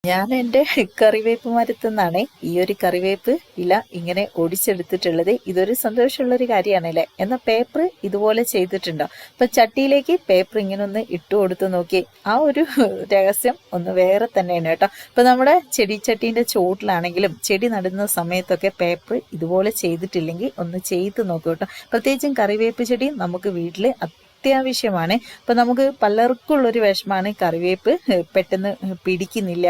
ഞാൻ എൻ്റെ കറിവേപ്പ് മരത്തുനിന്നാണ് ഈ ഒരു കറിവേപ്പ് ഇല ഇങ്ങനെ ഒടിച്ചെടുത്തിട്ടുള്ളത്. ഇതൊരു സന്തോഷമുള്ളൊരു കാര്യമാണല്ലേ. എന്നാൽ പേപ്പർ ഇതുപോലെ ചെയ്തിട്ടുണ്ടോ? അപ്പൊ ചട്ടിയിലേക്ക് പേപ്പർ ഇങ്ങനെ ഒന്ന് ഇട്ടു കൊടുത്ത് നോക്കി. ആ ഒരു രഹസ്യം ഒന്ന് വേറെ തന്നെയാണ് കേട്ടോ. അപ്പൊ നമ്മുടെ ചെടിച്ചട്ടീൻ്റെ ചോട്ടിലാണെങ്കിലും ചെടി നടുന്ന സമയത്തൊക്കെ പേപ്പർ ഇതുപോലെ ചെയ്തിട്ടില്ലെങ്കിൽ ഒന്ന് ചെയ്ത് നോക്കൂ കേട്ടോ. പ്രത്യേകിച്ചും കറിവേപ്പ് ചെടി നമുക്ക് വീട്ടിൽ അത്യാവശ്യമാണ്. അപ്പൊ നമുക്ക് പലർക്കും ഉള്ളൊരു വിഷമാണ് കറിവേപ്പ് പെട്ടെന്ന് പിടിക്കുന്നില്ല,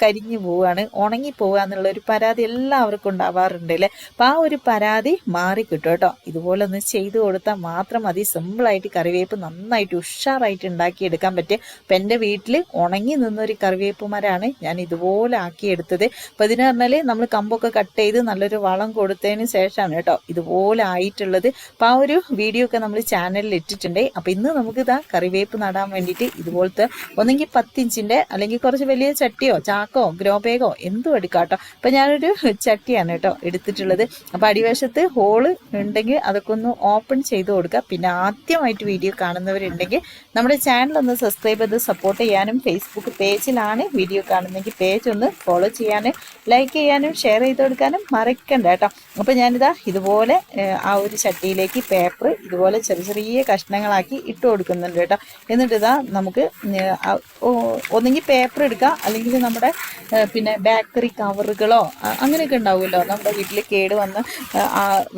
കരിഞ്ഞു പോവുകയാണ്, ഉണങ്ങി പോവുക എന്നുള്ള ഒരു പരാതി എല്ലാവർക്കും ഉണ്ടാവാറുണ്ട് അല്ലേ. അപ്പം ആ ഒരു പരാതി മാറിക്കിട്ടും കേട്ടോ. ഇതുപോലെ ഒന്ന് ചെയ്തു കൊടുത്താൽ മാത്രം മതി. സിമ്പിളായിട്ട് കറിവേപ്പ് നന്നായിട്ട് ഉഷാറായിട്ട് ഉണ്ടാക്കിയെടുക്കാൻ പറ്റുക. അപ്പം എൻ്റെ വീട്ടിൽ ഉണങ്ങി നിന്നൊരു കറിവേപ്പ് മരമാണ് ഞാൻ ഇതുപോലെ ആക്കിയെടുത്തത്. അപ്പം ഇതിന് പറഞ്ഞാൽ നമ്മൾ കമ്പൊക്കെ കട്ട് ചെയ്ത് നല്ലൊരു വളം കൊടുത്തതിന് ശേഷമാണ് കേട്ടോ ഇതുപോലെ ആയിട്ടുള്ളത്. അപ്പം ആ ഒരു വീഡിയോ ഒക്കെ നമ്മൾ ചാനലിൽ ഇട്ടിട്ടുണ്ട്. അപ്പം ഇന്ന് നമുക്കിതാ കറിവേപ്പ് നടാൻ വേണ്ടിയിട്ട് ഇതുപോലത്തെ ഒന്നെങ്കിൽ 10 ഇഞ്ചിൻ്റെ അല്ലെങ്കിൽ കുറച്ച് വലിയ ചട്ടിയോ ചാക്കോ ഗ്രോ ബാഗോ എന്തും എടുക്കാം കേട്ടോ. അപ്പം ഞാനൊരു ചട്ടിയാണ് കേട്ടോ എടുത്തിട്ടുള്ളത്. അപ്പം അടിവശത്ത് ഹോള് ഉണ്ടെങ്കിൽ അതൊക്കെ ഒന്ന് ഓപ്പൺ ചെയ്ത് കൊടുക്കുക. പിന്നെ ആദ്യമായിട്ട് വീഡിയോ കാണുന്നവരുണ്ടെങ്കിൽ നമ്മുടെ ചാനൽ ഒന്ന് സബ്സ്ക്രൈബ് ചെയ്ത് സപ്പോർട്ട് ചെയ്യാനും, ഫേസ്ബുക്ക് പേജിലാണ് വീഡിയോ കാണുന്നെങ്കിൽ പേജ് ഒന്ന് ഫോളോ ചെയ്യാനും, ലൈക്ക് ചെയ്യാനും, ഷെയർ ചെയ്ത് കൊടുക്കാനും മറക്കണ്ട കേട്ടോ. അപ്പം ഞാനിതാ ഇതുപോലെ ആ ഒരു ചട്ടിയിലേക്ക് പേപ്പർ ഇതുപോലെ ചെറിയ ചെറിയ കഷ്ണങ്ങളാക്കി ഇട്ട് കൊടുക്കുന്നുണ്ട് കേട്ടോ. എന്നിട്ട് ഇതാ നമുക്ക് ഒന്നെങ്കിൽ പേപ്പർ എടുക്കുക, അല്ലെങ്കിൽ നമ്മുടെ പിന്നെ ബേക്കറി കവറുകളോ അങ്ങനെയൊക്കെ ഉണ്ടാവുമല്ലോ നമ്മുടെ വീട്ടിൽ കേട് വന്ന്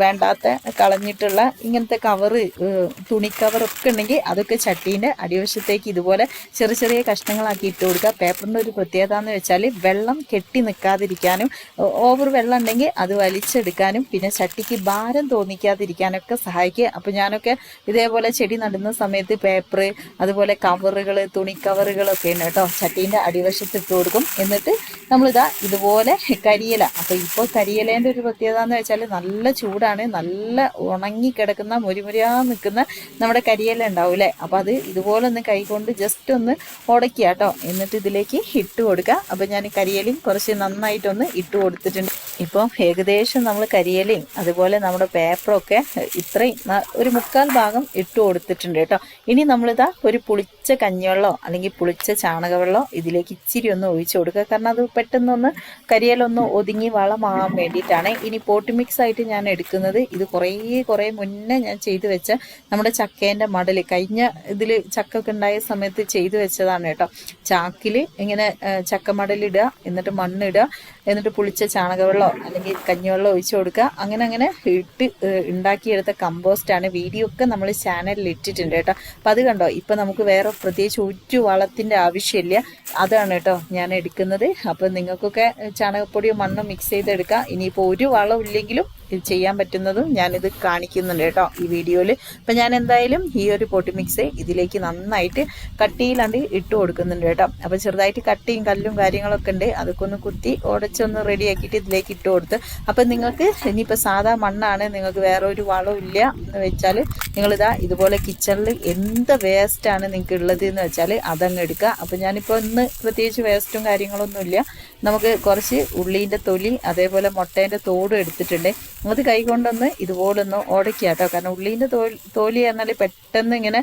വേണ്ടാത്ത കളഞ്ഞിട്ടുള്ള ഇങ്ങനത്തെ കവറ്, തുണി കവറൊക്കെ ഉണ്ടെങ്കിൽ അതൊക്കെ ചട്ടീൻ്റെ അടിവശത്തേക്ക് ഇതുപോലെ ചെറിയ ചെറിയ കഷ്ണങ്ങളാക്കി ഇട്ട് കൊടുക്കുക. പേപ്പറിൻ്റെ ഒരു പ്രത്യേകത എന്ന് വെച്ചാൽ വെള്ളം കെട്ടി നിൽക്കാതിരിക്കാനും, ഓവർ വെള്ളം ഉണ്ടെങ്കിൽ അത് വലിച്ചെടുക്കാനും, പിന്നെ ചട്ടിക്ക് ഭാരം തോന്നിക്കാതിരിക്കാനൊക്കെ സഹായിക്കുക. അപ്പോൾ ഞാനൊക്കെ ഇതേപോലെ ചെടി നടുന്ന സമയത്ത് പേപ്പർ, അതുപോലെ കവറുകൾ, തുണി കവറുകളൊക്കെ ഉണ്ട് കേട്ടോ ചട്ടീൻ്റെ അടിവശത്ത് ഇട്ട് കൊടുക്കും. എന്നിട്ട് നമ്മളിതാ ഇതുപോലെ കരിയില, അപ്പോൾ ഇപ്പോൾ കരിയിലേൻ്റെ ഒരു പ്രത്യേകത എന്ന് വെച്ചാൽ നല്ല ചൂടാണ്. നല്ല ഉണങ്ങി കിടക്കുന്ന മുരിമുരിയാ നിൽക്കുന്ന നമ്മുടെ കരിയില ഉണ്ടാവില്ലേ. അപ്പോൾ അത് ഇതുപോലെ ഒന്ന് കൈകൊണ്ട് ജസ്റ്റ് ഒന്ന് ഉടക്കുക കേട്ടോ. എന്നിട്ട് ഇതിലേക്ക് ഇട്ട് കൊടുക്കുക. അപ്പോൾ ഞാൻ കരിയിലയും കുറച്ച് നന്നായിട്ടൊന്ന് ഇട്ട് കൊടുത്തിട്ടുണ്ട്. ഇപ്പോൾ ഏകദേശം നമ്മൾ കരിയിലയും അതുപോലെ നമ്മുടെ പേപ്പറൊക്കെ ഇത്രയും ഒരു 1/4 ഭാഗം ഇട്ട് കൊടുത്തിട്ടുണ്ട് കേട്ടോ. ഇനി നമ്മളിതാ ഒരു പുളിച്ച കഞ്ഞിവെള്ളമോ അല്ലെങ്കിൽ പുളിച്ച ചാണകവെള്ളമോ ഇതിലേക്ക് ഇച്ചിരി ഒന്ന് ഒഴിച്ചു കൊടുക്കുക. കാരണം അത് പെട്ടെന്നൊന്ന് കരിയിലൊന്ന് ഒതുങ്ങി വളമാകാൻ വേണ്ടിയിട്ടാണ്. ഇനി പോട്ട് മിക്സ് ആയിട്ട് ഞാൻ എടുക്കുന്നത് ഇത് കുറേ മുന്നേ ഞാൻ ചെയ്തു വെച്ച നമ്മുടെ ചക്കേൻ്റെ മടൽ, കഴിഞ്ഞ ഇതിൽ ചക്കൊക്കെ ഉണ്ടായ സമയത്ത് ചെയ്തു വെച്ചതാണ് കേട്ടോ. ചാക്കിൽ ഇങ്ങനെ ചക്ക മടലിടുക, എന്നിട്ട് മണ്ണിടുക, എന്നിട്ട് പുളിച്ച ചാണകവെള്ളമോ അല്ലെങ്കിൽ കഞ്ഞിവെള്ളം ഒഴിച്ചു കൊടുക്കുക. അങ്ങനെ ഇട്ട് ഉണ്ടാക്കിയെടുത്ത കമ്പോസ്റ്റാണ്. വീഡിയോ ഒക്കെ നമ്മൾ ചാനലിൽ ഇട്ടിട്ടുണ്ട് കേട്ടോ. അപ്പം അത് കണ്ടോ, ഇപ്പം നമുക്ക് വേറെ പ്രത്യേകിച്ച് ഒരു വളത്തിൻ്റെ ആവശ്യമില്ല. അതാണ് കേട്ടോ ഞാൻ എടുക്കുന്നത്. അപ്പം നിങ്ങൾക്കൊക്കെ ചാണകപ്പൊടിയോ മണ്ണോ മിക്സ് ചെയ്തെടുക്കാം. ഇനിയിപ്പോൾ ഒരു വളം ഇല്ലെങ്കിലും ഇത് ചെയ്യാൻ പറ്റുന്നതും ഞാനിത് കാണിക്കുന്നുണ്ട് കേട്ടോ ഈ വീഡിയോയിൽ. അപ്പം ഞാൻ എന്തായാലും ഈ ഒരു പൊട്ടി മിക്സ് ഇതിലേക്ക് നന്നായിട്ട് കട്ടിയിലാണ്ട് ഇട്ട് കൊടുക്കുന്നുണ്ട് കേട്ടോ. അപ്പോൾ ചെറുതായിട്ട് കട്ടിയും കല്ലും കാര്യങ്ങളൊക്കെ ഉണ്ട്, അതൊക്കെ ഒന്ന് കുത്തി ഉടച്ചൊന്ന് റെഡിയാക്കിയിട്ട് ഇതിലേക്ക് ഇട്ട് കൊടുത്ത്. അപ്പം നിങ്ങൾക്ക് ഇനിയിപ്പോൾ സാധാ മണ്ണാണ്, നിങ്ങൾക്ക് വേറെ ഒരു വളവും ഇല്ല എന്ന് വെച്ചാൽ നിങ്ങളിതാ ഇതുപോലെ കിച്ചണിൽ എന്ത് വേസ്റ്റാണ് നിങ്ങൾക്ക് ഉള്ളത് എന്ന് വെച്ചാൽ അതങ്ങ് എടുക്കുക. അപ്പം ഞാനിപ്പോൾ ഇന്ന് പ്രത്യേകിച്ച് വേസ്റ്റും കാര്യങ്ങളൊന്നുമില്ല. നമുക്ക് കുറച്ച് ഉള്ളീൻ്റെ തൊലി അതേപോലെ മുട്ടേൻ്റെ തോടും എടുത്തിട്ടുണ്ട്. അത് കൈകൊണ്ടൊന്ന് ഇതുപോലൊന്ന് ഉടയ്ക്കുക കേട്ടോ. കാരണം ഉള്ളീൻ്റെ തോലി പറഞ്ഞാൽ പെട്ടെന്ന് ഇങ്ങനെ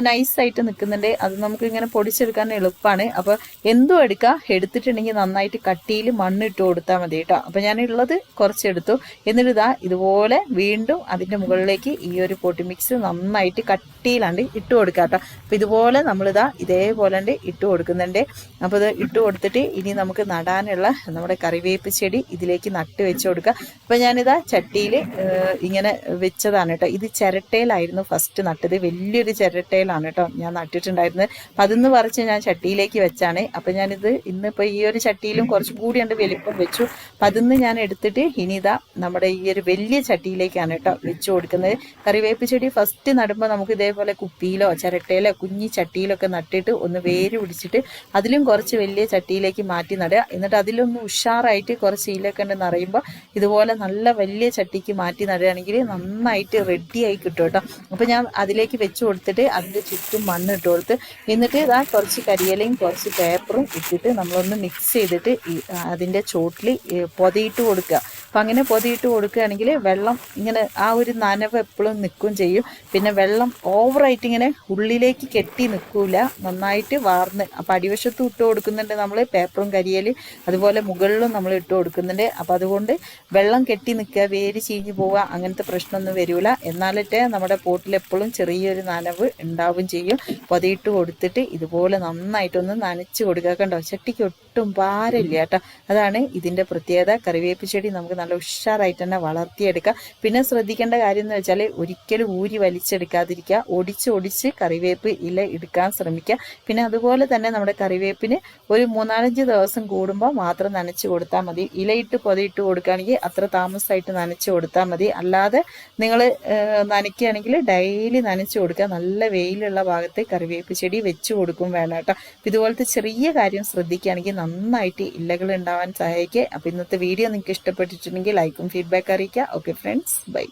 നൈസായിട്ട് നിൽക്കുന്നുണ്ട്, അത് നമുക്ക് ഇങ്ങനെ പൊടിച്ചെടുക്കാൻ എളുപ്പമാണ്. അപ്പോൾ എന്തും എടുത്തിട്ടുണ്ടെങ്കിൽ നന്നായിട്ട് കട്ടിയിൽ മണ്ണിട്ട് കൊടുത്താൽ മതി കേട്ടോ. അപ്പോൾ ഞാനുള്ളത് കുറച്ചെടുത്തു. എന്നിട്ട് ഇതാ ഇതുപോലെ വീണ്ടും അതിൻ്റെ മുകളിലേക്ക് ഈ ഒരു പൊട്ടി മിക്സ് നന്നായിട്ട് കട്ടിയിലാണ്ട് ഇട്ട് കൊടുക്കുക കേട്ടോ. അപ്പോൾ ഇതുപോലെ നമ്മളിതാ ഇതേപോലെ ഇട്ട് കൊടുക്കുന്നുണ്ട്. അപ്പോൾ ഇത് ഇട്ട് കൊടുത്തിട്ട് ഇനി നമുക്ക് നടാനുള്ള നമ്മുടെ കറിവേപ്പ് ചെടി ഇതിലേക്ക് നട്ട് വെച്ച് കൊടുക്കുക. അപ്പോൾ ഞാനിതാ ചട്ടിയിൽ ഇങ്ങനെ വെച്ചതാണ് കേട്ടോ. ഇത് ചിരട്ടയിലായിരുന്നു ഫസ്റ്റ് നട്ടത്, വലിയൊരു ചിരട്ടയിലാണ് കേട്ടോ ഞാൻ നട്ടിട്ടുണ്ടായിരുന്നത്. അപ്പം അതൊന്ന് പറിച്ച് ഞാൻ ചട്ടിയിലേക്ക് വെച്ചാണ്. അപ്പം ഞാനിത് ഇന്നിപ്പോൾ ഈ ഒരു ചട്ടിയിലും കുറച്ചും കൂടി വലിപ്പം വെച്ചു. അപ്പം അതിന്ന് ഞാൻ എടുത്തിട്ട് ഇനി ഇതാ നമ്മുടെ ഈ ഒരു വലിയ ചട്ടിയിലേക്കാണ് കേട്ടോ വെച്ച് കൊടുക്കുന്നത്. കറിവേപ്പ് ചെടി ഫസ്റ്റ് നടുമ്പോൾ നമുക്ക് ഇതേപോലെ കുപ്പിയിലോ ചിരട്ടയിലോ കുഞ്ഞി ചട്ടിയിലൊക്കെ നട്ടിട്ട് ഒന്ന് വേര് പിടിച്ചിട്ട് അതിലും കുറച്ച് വലിയ ചട്ടിയിലേക്ക് മാറ്റി നടുക. എന്നിട്ട് അതിലൊന്ന് ഉഷാറായിട്ട് കുറച്ച് ഇലൊക്കെ ഉണ്ടെന്ന് അറിയുമ്പോൾ ഇതുപോലെ നല്ല വലിയ ചട്ടിക്ക് മാറ്റി നടുകയാണെങ്കിൽ നന്നായിട്ട് റെഡിയായി കിട്ടും കേട്ടോ. അപ്പോൾ ഞാൻ അതിലേക്ക് വെച്ച് കൊടുത്തിട്ട് അതിൻ്റെ ചുറ്റും മണ്ണ് ഇട്ട് കൊടുത്ത് എന്നിട്ട് ഇതാ കുറച്ച് കരിയിലയും കുറച്ച് പേപ്പറും ഇട്ടിട്ട് നമ്മളൊന്ന് മിക്സ് ചെയ്തിട്ട് അതിൻ്റെ ചോട്ടിൽ പൊതയിട്ട് കൊടുക്കുക. അപ്പം അങ്ങനെ പൊതിയിട്ട് കൊടുക്കുകയാണെങ്കിൽ വെള്ളം ഇങ്ങനെ ആ ഒരു നനവ് എപ്പോഴും നിൽക്കുകയും ചെയ്യും. പിന്നെ വെള്ളം ഓവറായിട്ട് ഇങ്ങനെ ഉള്ളിലേക്ക് കെട്ടി നിൽക്കൂല, നന്നായിട്ട് വാർന്ന്. അപ്പം അടിവശത്തും ഇട്ട് കൊടുക്കുന്നുണ്ട് നമ്മൾ പേപ്പറും കരിയൽ, അതുപോലെ മുകളിലും നമ്മൾ ഇട്ട് കൊടുക്കുന്നുണ്ട്. അപ്പം അതുകൊണ്ട് വെള്ളം കെട്ടി നിൽക്കുക, വേര് ചീഞ്ഞ് പോവുക അങ്ങനത്തെ പ്രശ്നമൊന്നും വരില്ല. എന്നാലിട്ട് നമ്മുടെ പോട്ടിൽ എപ്പോഴും ചെറിയൊരു നനവ് ഉണ്ടാവുകയും ചെയ്യും. പൊതിയിട്ട് കൊടുത്തിട്ട് ഇതുപോലെ നന്നായിട്ടൊന്ന് നനച്ച് കൊടുക്കുക. കണ്ടോ, ചട്ടിക്ക് ഒട്ടും ഭാരമില്ല കേട്ടോ. അതാണ് ഇതിൻ്റെ പ്രത്യേകത. കറിവേപ്പ് ചെടി നമുക്ക് നല്ല ഉഷാറായിട്ട് തന്നെ വളർത്തിയെടുക്കാം. പിന്നെ ശ്രദ്ധിക്കേണ്ട കാര്യം എന്ന് വെച്ചാൽ ഒരിക്കലും ഊരി വലിച്ചെടുക്കാതിരിക്കുക, ഒടിച്ച് കറിവേപ്പ് ഇല എടുക്കാൻ ശ്രമിക്കുക. പിന്നെ അതുപോലെ തന്നെ നമ്മുടെ കറിവേപ്പിന് ഒരു 3-4 ദിവസം കൂടുമ്പോൾ മാത്രം നനച്ച് കൊടുത്താൽ മതി. ഇലയിട്ട് പൊതിയിട്ട് കൊടുക്കുകയാണെങ്കിൽ അത്ര താമസമായിട്ട് നനച്ച് കൊടുത്താൽ മതി. അല്ലാതെ നിങ്ങൾ നനയ്ക്കുകയാണെങ്കിൽ ഡെയിലി നനച്ച് കൊടുക്കുക. നല്ല വെയിലുള്ള ഭാഗത്ത് കറിവേപ്പ് ചെടി വെച്ച് കൊടുക്കും വേണം കേട്ടോ. ഇതുപോലത്തെ ചെറിയ കാര്യം ശ്രദ്ധിക്കുകയാണെങ്കിൽ നന്നായിട്ട് ഇലകൾ ഉണ്ടാവാൻ സഹായിക്കുക. അപ്പോൾ ഇന്നത്തെ വീഡിയോ നിങ്ങൾക്ക് ഇഷ്ടപ്പെട്ടിട്ടുണ്ടെങ്കിൽ ലൈക്കും ഫീഡ്ബാക്ക് അറിയിക്കുക. Okay friends, by.